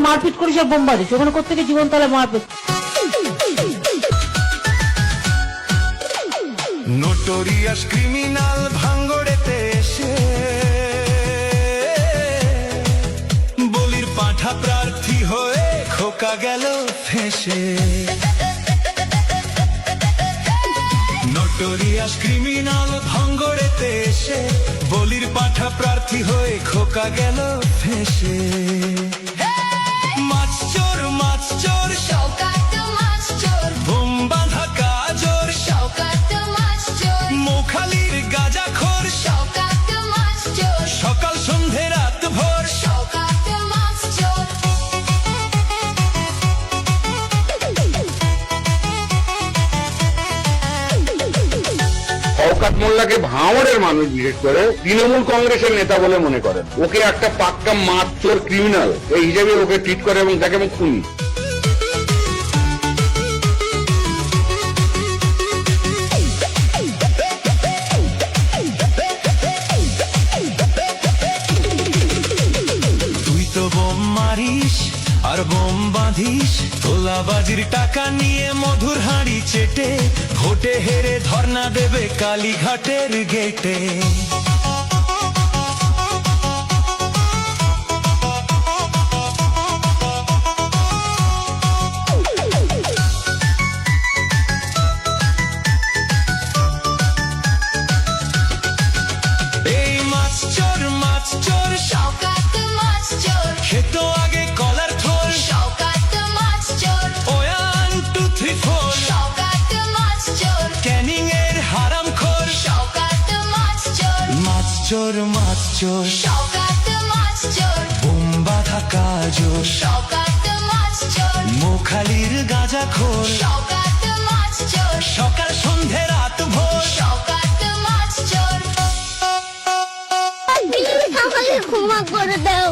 মারপিট করিস আর বোম্বা দিস, ওখানে কোথেকে জীবন তাহলে মারপিট। নোটোরিয়াস ক্রিমিনাল ভাঙ্গড়েতে এসে বলির পাঠা প্রার্থী হয়ে খোকা গেল ফেসে। নোটোরিয়াস ক্রিমিনাল ভাঙ্গড়েতে এসে বলির পাঠা প্রার্থী হয়ে খোকা গেল ফেসে। মাছ চোর মাছ চোর শওকাত মাছ চোর, বোম বাঁধা কাজর শওকাত মাছ চোর, মোখালির গাঁজাখোর শওকাত মাছ চোর, সকাল সন্ধে রাত ভোর শওকাত মাছ চোর। শওকত মোল্লাকে ভাঙড়ের মানুষ বিশেষ করে তৃণমূল কংগ্রেসের নেতা বলে মনে করেন। ওকে একটা পাক্কা মাতচোর ক্রিমিনাল এই হিসেবে ওকে ট্রিট করে এবং তাকে খুনি। তুই তো বোম মারিস আর বোম বাঁধিস, তোলাবাজির টাকা নিয়ে মধুর হাঁড়ি চেটে ভোটে হেরে ধর্ণা দেবে কালীঘাটের গেটে। এই মাছ চোর শওকাত মাছ চোর, খেতো আগে কলার থোল শওকাত মাছ চোর, 1 2 3 4 শওকাত মাছ চোর, ক্যানিং এর হারাম খোর। শওকাত মাছ চোর, মাছ চোর শওকাত মাছ চোর, বোম বাঁধা কাজর শওকাত মাছ চোর, মোখালির গাঁজাখোর শওকাত মাছ চোর, সকাল সন্ধে রাত ভোর শওকাত মাছ চোর। আমাকে ক্ষমা করে দাও।